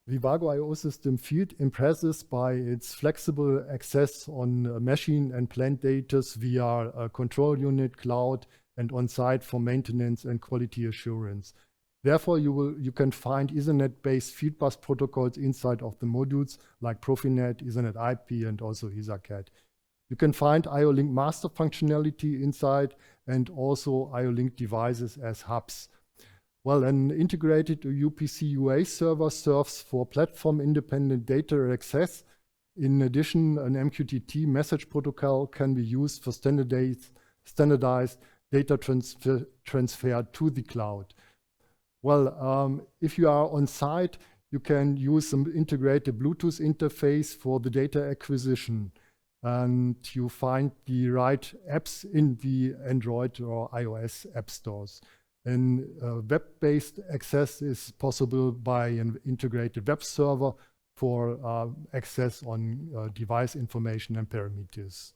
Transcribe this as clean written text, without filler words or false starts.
The WAGO I/O system field impresses by its flexible access on machine and plant data via a control unit, cloud, and on-site for maintenance and quality assurance. Therefore, you can find Ethernet-based fieldbus protocols inside of the modules like Profinet, Ethernet IP, and also EtherCAT. You can find IO-Link master functionality inside and also IO-Link devices as hubs. Well, an integrated UPC UA server serves for platform-independent data access. In addition, an MQTT message protocol can be used for standardized data transfer to the cloud. Well, if you are on site, you can use some integrated Bluetooth interface for the data acquisition. And you find the right apps in the Android or iOS app stores. And web-based access is possible by an integrated web server for access on device information and parameters.